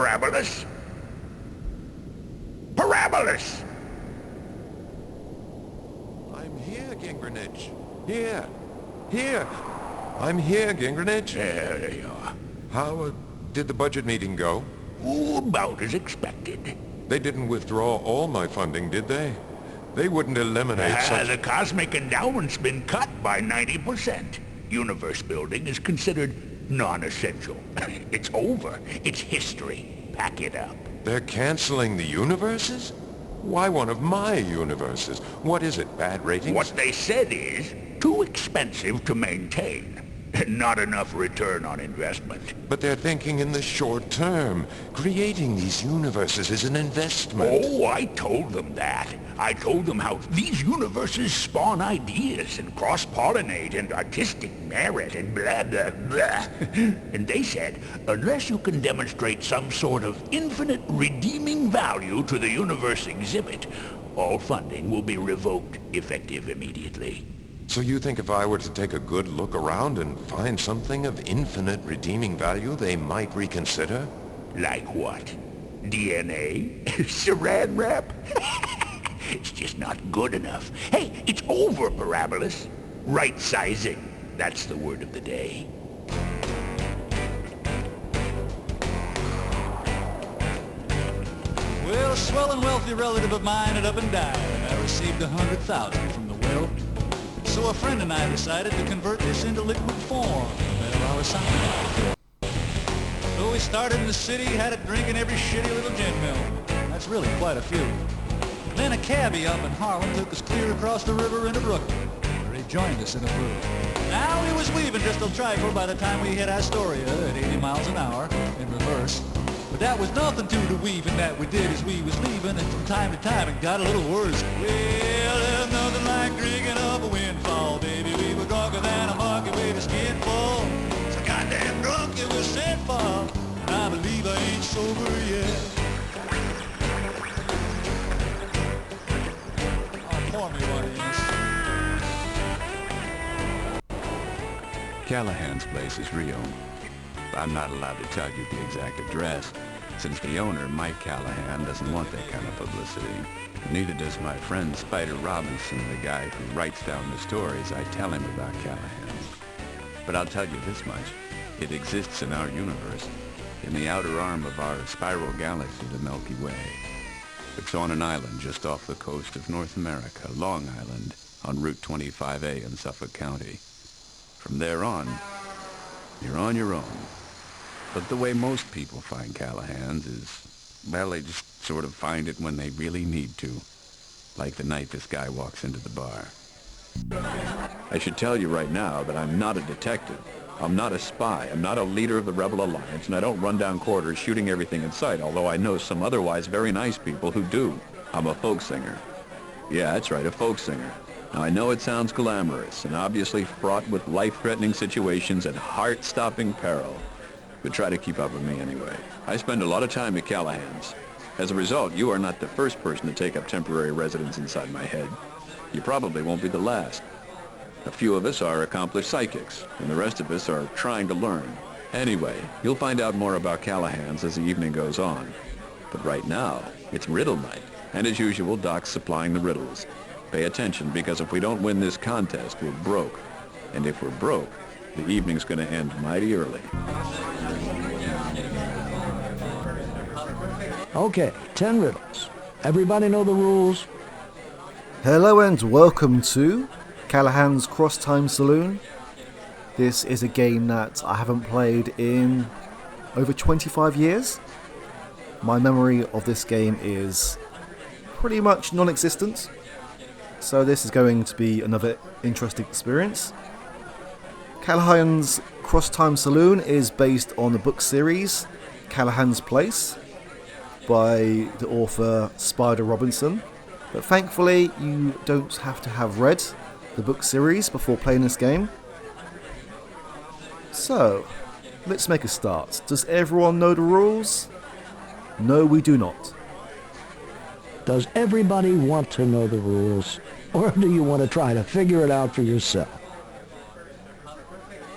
Parabolus? Parabolus! I'm here, Gingrinich. Here. Here. I'm here, Gingrinich. There you are. How did the budget meeting go? Ooh, about as expected. They didn't withdraw all my funding, did they? They wouldn't eliminate such... The cosmic endowment's been cut by 90%. Universe building is considered non-essential. It's over. It's history. Pack it up. They're canceling the universes? Why one of my universes? What is it, bad ratings? What they said is, too expensive to maintain. Not enough return on investment. But they're thinking in the short term. Creating these universes is an investment. Oh, I told them that. I told them how these universes spawn ideas and cross-pollinate and artistic merit and blah, blah, blah. And they said, unless you can demonstrate some sort of infinite redeeming value to the universe exhibit, all funding will be revoked, effective immediately. So you think if I were to take a good look around and find something of infinite redeeming value, they might reconsider? Like what? DNA? Saran wrap? It's just not good enough. Hey, it's over, Parabolus. Right-sizing. That's the word of the day. Well, a swell and wealthy relative of mine had up and died, and I received $100,000 from the will. So a friend and I decided to convert this into liquid form. Well, I was signed. So we started in the city, had a drink in every shitty little gin mill. That's really quite a few. Then a cabbie up in Harlem took us clear across the river into Brooklyn, where he joined us in a brew. Now he was weaving just a trifle by the time we hit Astoria at 80 miles an hour in reverse. But that was nothing to the weaving that we did as we was leaving, and from time to time it got a little worse. Well, there's nothing like drinking up a windfall, baby. We were drunker than a monkey with a skin full. So goddamn drunk it was sent for, and I believe I ain't sober yet. Oh, pour me one of these. Callahan's place is Rio. I'm not allowed to tell you the exact address, since the owner, Mike Callahan, doesn't want that kind of publicity. Neither does my friend Spider Robinson, the guy who writes down the stories I tell him about Callahan. But I'll tell you this much. It exists in our universe, in the outer arm of our spiral galaxy, the Milky Way. It's on an island just off the coast of North America, Long Island, on Route 25A in Suffolk County. From there on, you're on your own. But the way most people find Callahan's is, well, they just sort of find it when they really need to. Like the night this guy walks into the bar. I should tell you right now that I'm not a detective. I'm not a spy. I'm not a leader of the Rebel Alliance, and I don't run down corridors shooting everything in sight, although I know some otherwise very nice people who do. I'm a folk singer. Yeah, that's right, a folk singer. Now, I know it sounds glamorous and obviously fraught with life-threatening situations and heart-stopping peril. But try to keep up with me anyway. I spend a lot of time at Callahan's. As a result, you are not the first person to take up temporary residence inside my head. You probably won't be the last. A few of us are accomplished psychics, and the rest of us are trying to learn. Anyway, you'll find out more about Callahan's as the evening goes on. But right now, it's Riddle night. And as usual, Doc's supplying the riddles. Pay attention, because if we don't win this contest, we're broke. And if we're broke, the evening's going to end mighty early. Okay, 10 riddles. Everybody know the rules? Hello and welcome to Callahan's Crosstime Saloon. This is a game that I haven't played in over 25 years. My memory of this game is pretty much non-existent, so this is going to be another interesting experience. Callahan's Crosstime Saloon is based on the book series Callahan's Place by the author Spider Robinson, but thankfully you don't have to have read the book series before playing this game. So, let's make a start. Does everyone know the rules? No, we do not. Does everybody want to know the rules, or do you want to try to figure it out for yourself?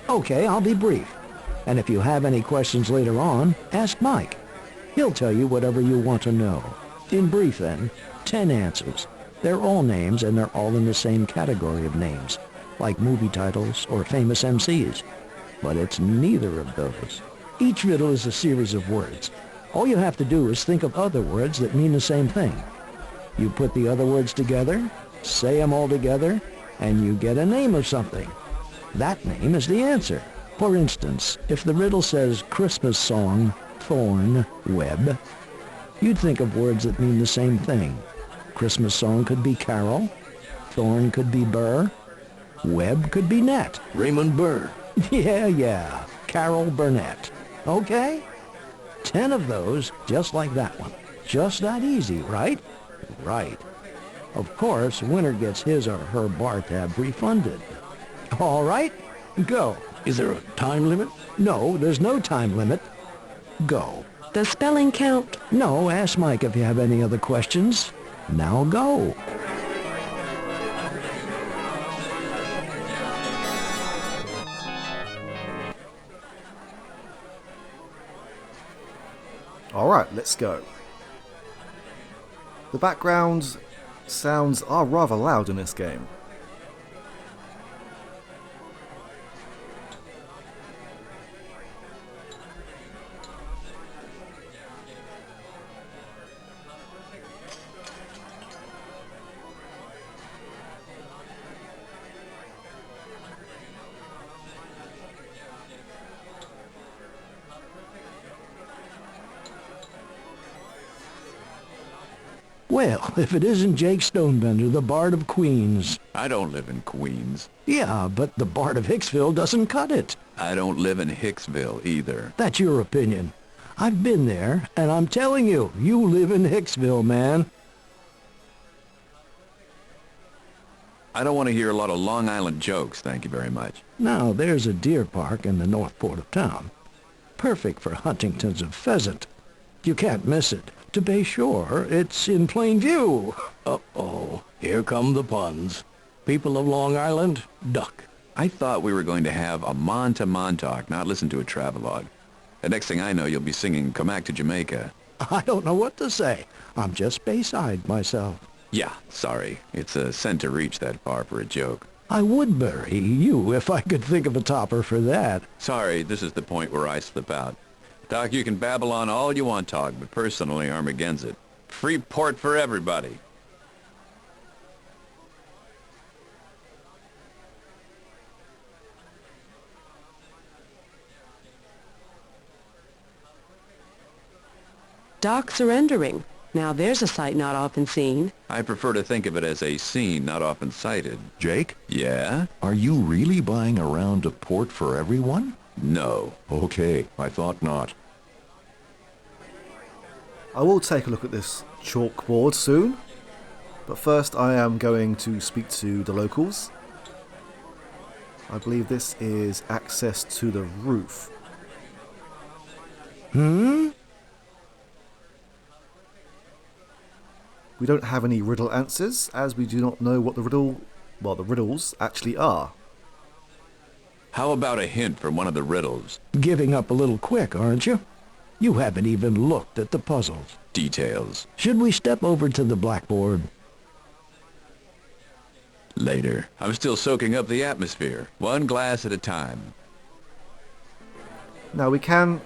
Okay, I'll be brief. And if you have any questions later on, ask Mike. He'll tell you whatever you want to know. In brief, then, 10 answers. They're all names, and they're all in the same category of names, like movie titles or famous MCs. But it's neither of those. Each riddle is a series of words. All you have to do is think of other words that mean the same thing. You put the other words together, say them all together, and you get a name of something. That name is the answer. For instance, if the riddle says Christmas song, thorn, web, you'd think of words that mean the same thing. Christmas song could be carol, thorn could be burr, web could be net. Raymond Burr. Yeah, Carol Burnett. Okay? 10 of those, just like that one. Just that easy, right? Right. Of course, winner gets his or her bar tab refunded. All right, go. Is there a time limit? No, there's no time limit. Go. Does spelling count? No, ask Mike if you have any other questions. Now go. Alright, let's go. The background sounds are rather loud in this game. Well, if it isn't Jake Stonebender, the Bard of Queens. I don't live in Queens. Yeah, but the Bard of Hicksville doesn't cut it. I don't live in Hicksville either. That's your opinion. I've been there, and I'm telling you, you live in Hicksville, man. I don't want to hear a lot of Long Island jokes, thank you very much. Now, there's a deer park in the north port of town. Perfect for huntingtons of pheasant. You can't miss it. To be sure, it's in plain view. Uh-oh. Here come the puns. People of Long Island, duck. I thought we were going to have a Montauk, not listen to a travelogue. The next thing I know, you'll be singing Come Back to Jamaica. I don't know what to say. I'm just Bayside myself. Yeah, sorry. It's a sin to reach that far for a joke. I would bury you if I could think of a topper for that. Sorry, this is the point where I slip out. Doc, you can babble on all you want, Tog, but personally, I'm against it. Free port for everybody. Doc surrendering. Now there's a sight not often seen. I prefer to think of it as a scene not often sighted. Jake, Yeah? are you really buying a round of port for everyone? No. Okay, I thought not. I will take a look at this chalkboard soon, but first I am going to speak to the locals. I believe this is access to the roof. We don't have any riddle answers, as we do not know what the riddles actually are. How about a hint from one of the riddles? Giving up a little quick, aren't you? You haven't even looked at the puzzles. Details. Should we step over to the blackboard? Later. I'm still soaking up the atmosphere, one glass at a time. Now we can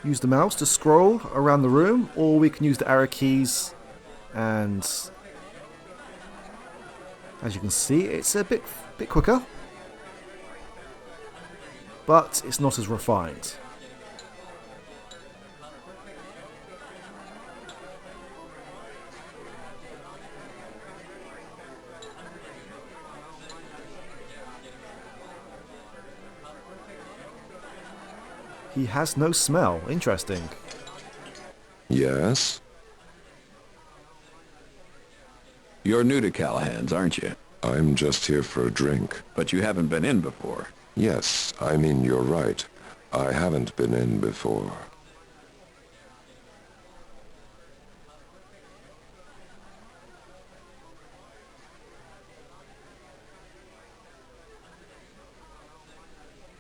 use the mouse to scroll around the room, or we can use the arrow keys, and as you can see, it's a bit quicker, but it's not as refined. He has no smell. Interesting. Yes? You're new to Callahan's, aren't you? I'm just here for a drink. But you haven't been in before. Yes, I mean, you're right. I haven't been in before.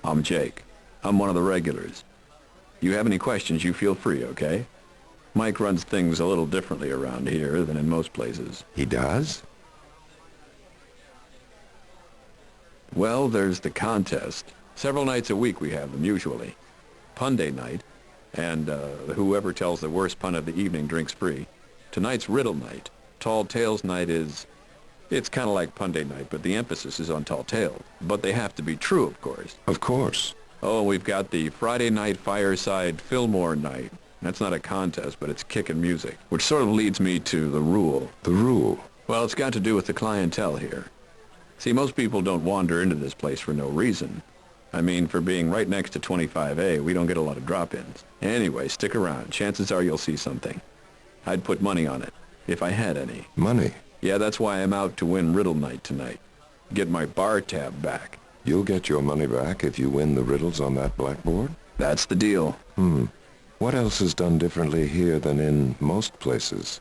I'm Jake. I'm one of the regulars. You have any questions, you feel free, okay? Mike runs things a little differently around here than in most places. He does? Well, there's the contest. Several nights a week we have them, usually. Pun Day night, and whoever tells the worst pun of the evening drinks free. Tonight's Riddle night. Tall Tales night is... It's kind of like Pun Day night, but the emphasis is on tall tales. But they have to be true, of course. Of course. Oh, we've got the Friday night fireside Fillmore night. That's not a contest, but it's kickin' music, which sort of leads me to the rule. The rule? Well, it's got to do with the clientele here. See, most people don't wander into this place for no reason. I mean, for being right next to 25A, we don't get a lot of drop-ins. Anyway, stick around. Chances are you'll see something. I'd put money on it, if I had any. Money? Yeah, that's why I'm out to win Riddle night tonight. Get my bar tab back. You'll get your money back if you win the riddles on that blackboard? That's the deal. What else is done differently here than in most places?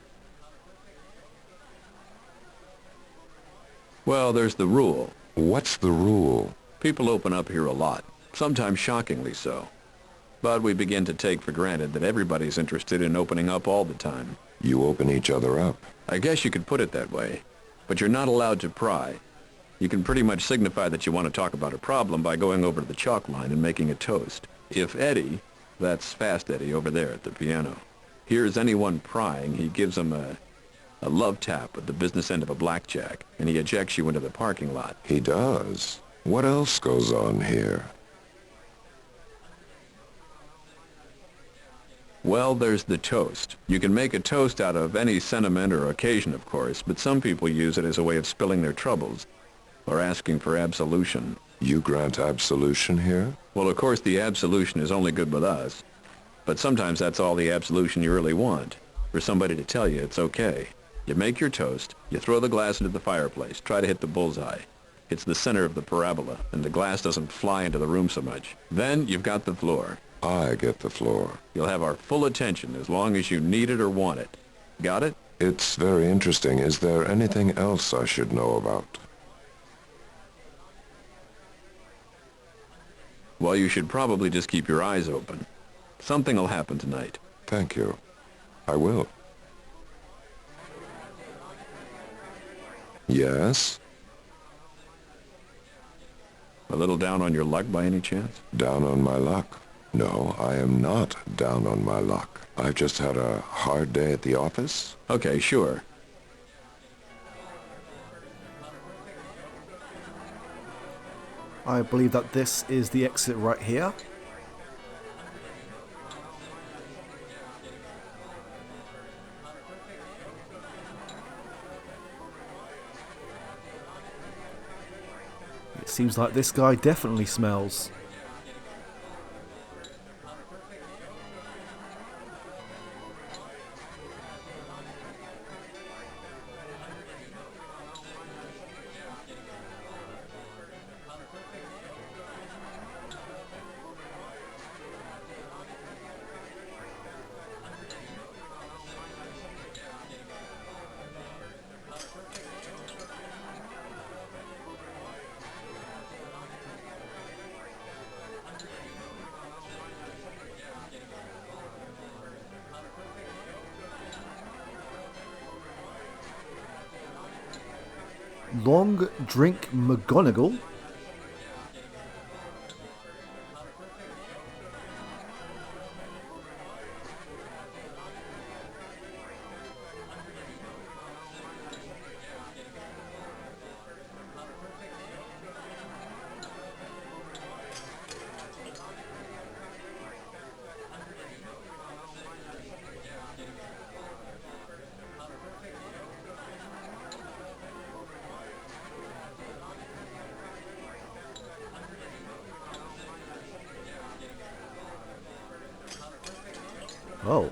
Well, there's the rule. What's the rule? People open up here a lot, sometimes shockingly so. But we begin to take for granted that everybody's interested in opening up all the time. You open each other up. I guess you could put it that way. But you're not allowed to pry. You can pretty much signify that you want to talk about a problem by going over to the chalk line and making a toast. If Eddie, that's Fast Eddie over there at the piano, hears anyone prying, he gives them a love tap at the business end of a blackjack, and he ejects you into the parking lot. He does. What else goes on here? Well, there's the toast. You can make a toast out of any sentiment or occasion, of course, but some people use it as a way of spilling their troubles, or asking for absolution. You grant absolution here? Well, of course, the absolution is only good with us. But sometimes that's all the absolution you really want, for somebody to tell you it's okay. You make your toast, you throw the glass into the fireplace, try to hit the bullseye. It's the center of the parabola, and the glass doesn't fly into the room so much. Then you've got the floor. I get the floor. You'll have our full attention as long as you need it or want it. Got it? It's very interesting. Is there anything else I should know about? Well, you should probably just keep your eyes open. Something will happen tonight. Thank you. I will. Yes? A little down on your luck by any chance? Down on my luck? No, I am not down on my luck. I've just had a hard day at the office. Okay, sure. I believe that this is the exit right here. It seems like this guy definitely smells. Long Drink McGonagall. Oh.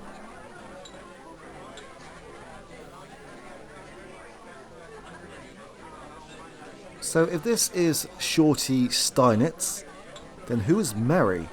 So if this is Shorty Steinitz, then who is Mary?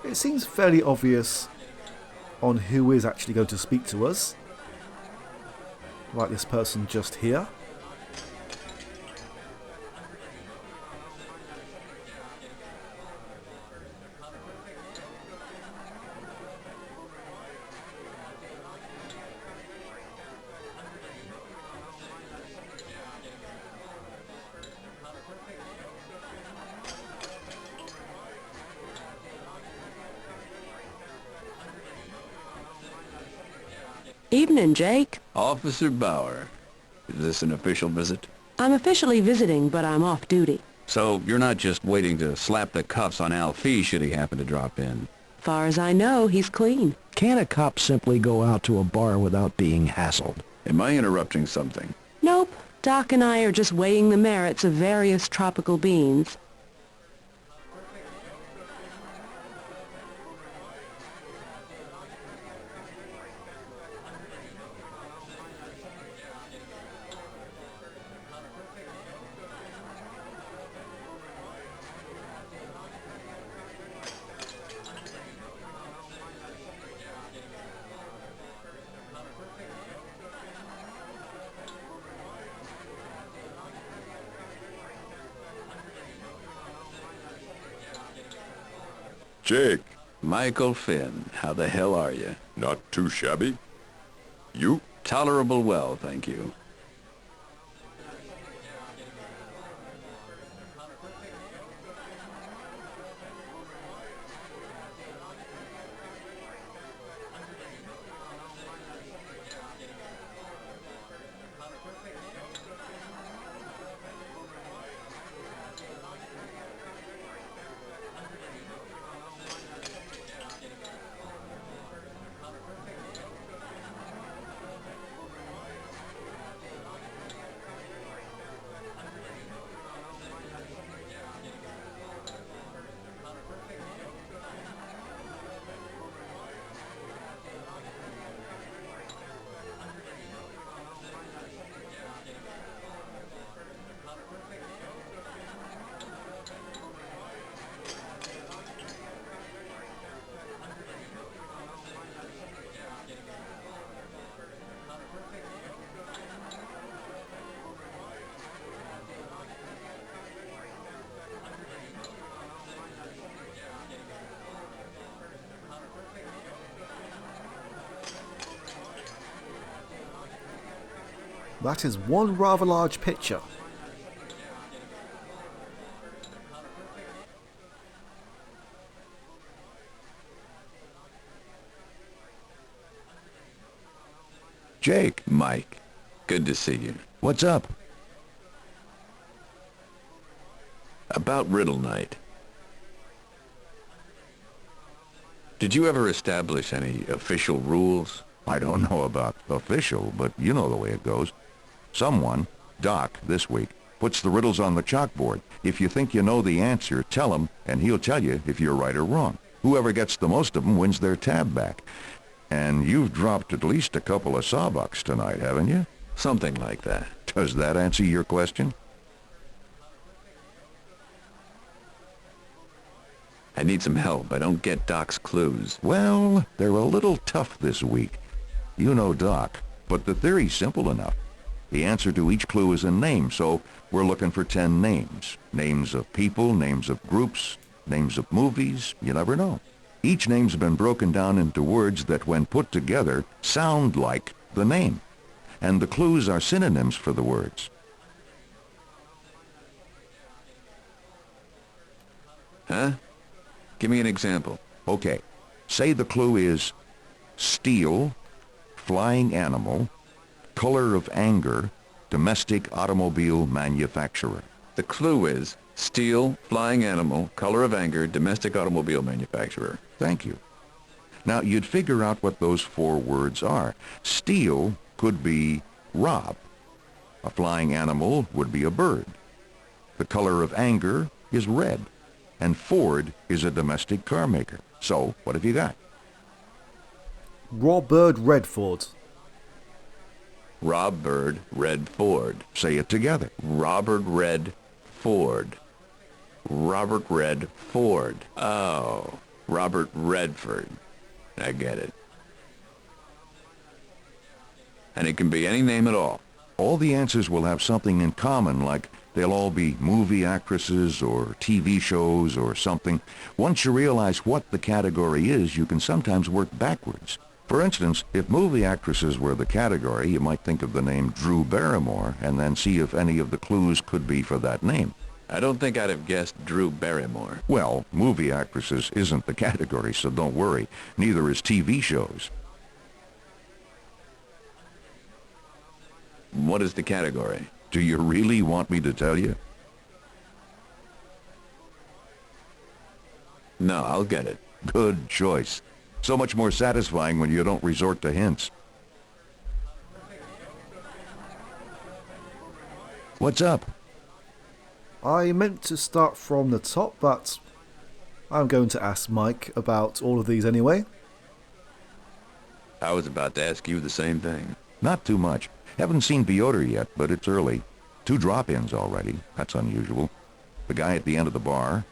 It seems fairly obvious on who is actually going to speak to us. Like this person just here. Evening, Jake. Officer Bauer. Is this an official visit? I'm officially visiting, but I'm off duty. So you're not just waiting to slap the cuffs on Alfie should he happen to drop in? Far as I know, he's clean. Can't a cop simply go out to a bar without being hassled? Am I interrupting something? Nope. Doc and I are just weighing the merits of various tropical beans. Jake, Michael Finn, how the hell are you? not too shabby. You? Tolerable well, thank you. That is one rather large picture. Jake. Mike. Good to see you. What's up? About Riddle night. Did you ever establish any official rules? I don't know about official, but you know the way it goes. Someone, Doc this week, puts the riddles on the chalkboard. If you think you know the answer, tell him, and he'll tell you if you're right or wrong. Whoever gets the most of them wins their tab back. And you've dropped at least a couple of sawbucks tonight, haven't you? Something like that. Does that answer your question? I need some help. I don't get Doc's clues. Well, they're a little tough this week. You know Doc, but the theory's simple enough. The answer to each clue is a name, so we're looking for 10 names. Names of people, names of groups, names of movies, you never know. Each name's been broken down into words that, when put together, sound like the name. And the clues are synonyms for the words. Huh? Give me an example. Okay, say the clue is steel, flying animal, color of anger, domestic automobile manufacturer. The clue is steel, flying animal, color of anger, domestic automobile manufacturer. Thank you. Now, you'd figure out what those 4 words are. Steel could be rob. A flying animal would be a bird. The color of anger is red. And Ford is a domestic car maker. So, what have you got? Robert Redford. Rob Bird, Red Ford. Say it together. Robert Red Ford. Robert Red Ford. Oh. Robert Redford. I get it. And it can be any name at all. All the answers will have something in common, like they'll all be movie actresses or TV shows or something. Once you realize what the category is, you can sometimes work backwards. For instance, if movie actresses were the category, you might think of the name Drew Barrymore and then see if any of the clues could be for that name. I don't think I'd have guessed Drew Barrymore. Well, movie actresses isn't the category, so don't worry. Neither is TV shows. What is the category? Do you really want me to tell you? No, I'll get it. Good choice. So much more satisfying when you don't resort to hints. What's up? I meant to start from the top, but I'm going to ask Mike about all of these anyway. I was about to ask you the same thing. Not too much. Haven't seen Piotr yet, but it's early. 2 drop-ins already. That's unusual. The guy at the end of the bar.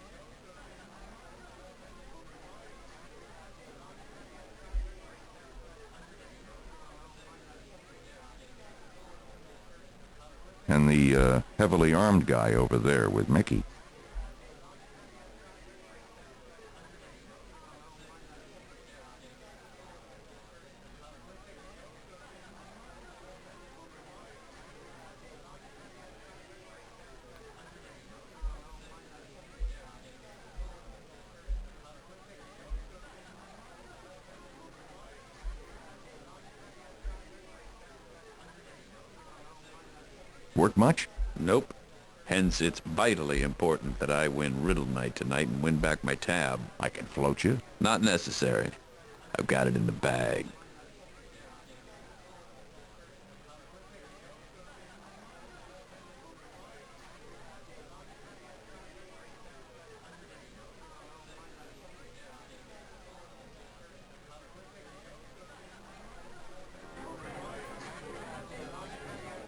And the heavily armed guy over there with Mickey. Work much? Nope. Hence, it's vitally important that I win Riddle night tonight and win back my tab. I can float you. Not necessary. I've got it in the bag.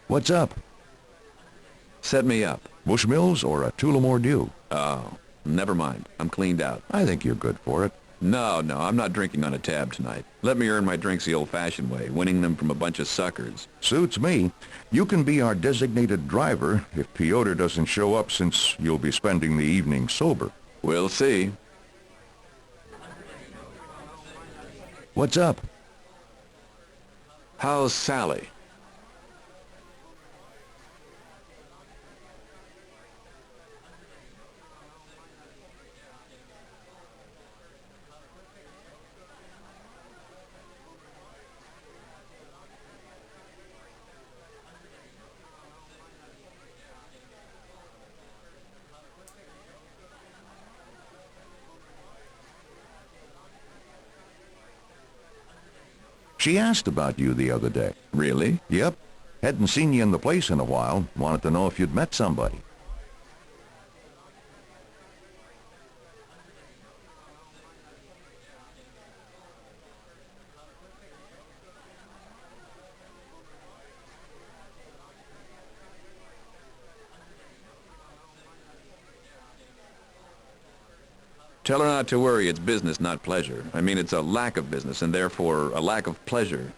What's up? Set me up. Bushmills or a Tullamore Dew? Oh, never mind. I'm cleaned out. I think you're good for it. No, I'm not drinking on a tab tonight. Let me earn my drinks the old-fashioned way, winning them from a bunch of suckers. Suits me. You can be our designated driver if Piotr doesn't show up, since you'll be spending the evening sober. We'll see. What's up? How's Sally? She asked about you the other day. Really? Yep. Hadn't seen you in the place in a while. Wanted to know if you'd met somebody. Tell her not to worry. It's business, not pleasure. I mean, it's a lack of business and therefore a lack of pleasure.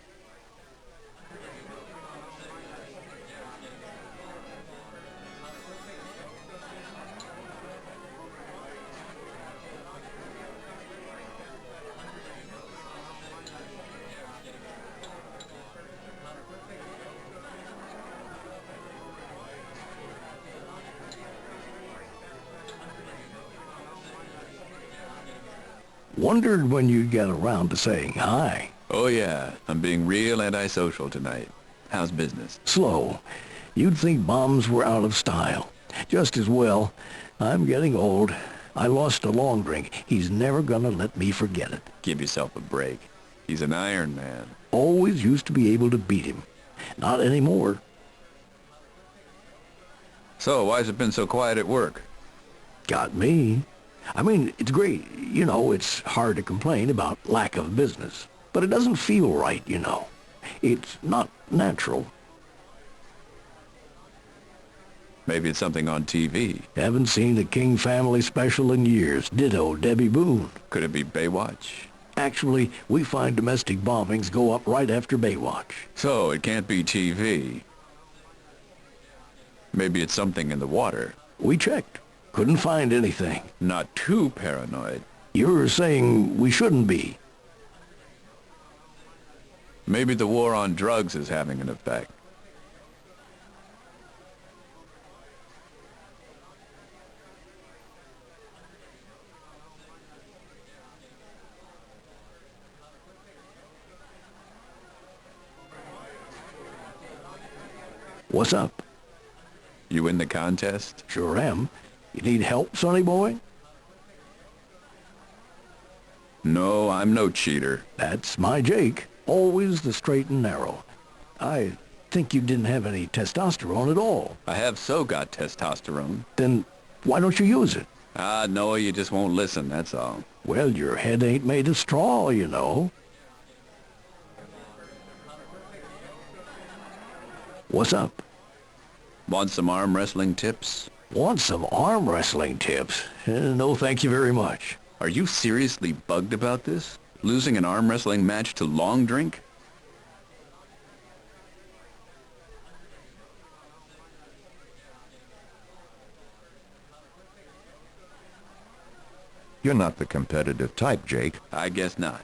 Wondered when you'd get around to saying hi. Oh yeah, I'm being real antisocial tonight. How's business? Slow. You'd think bombs were out of style. Just as well. I'm getting old. I lost a long drink. He's never gonna let me forget it. Give yourself a break. He's an Iron Man. Always used to be able to beat him. Not anymore. So, why's it been so quiet at work? Got me. I mean, it's great. You know, it's hard to complain about lack of business. But it doesn't feel right, you know. It's not natural. Maybe it's something on TV. Haven't seen the King family special in years. Ditto Debbie Boone. Could it be Baywatch? Actually, we find domestic bombings go up right after Baywatch. So it can't be TV. Maybe it's something in the water. We checked. Couldn't find anything. Not too paranoid. You're saying we shouldn't be. Maybe the war on drugs is having an effect. What's up? You win the contest? Sure am. You need help, sonny boy? No, I'm no cheater. That's my Jake. Always the straight and narrow. I think you didn't have any testosterone at all. I have so got testosterone. Then why don't you use it? No, you just won't listen, that's all. Well, your head ain't made of straw, you know. What's up? Want some arm wrestling tips? Want some arm wrestling tips? No, thank you very much. Are you seriously bugged about this? Losing an arm wrestling match to Long Drink? You're not the competitive type, Jake. I guess not.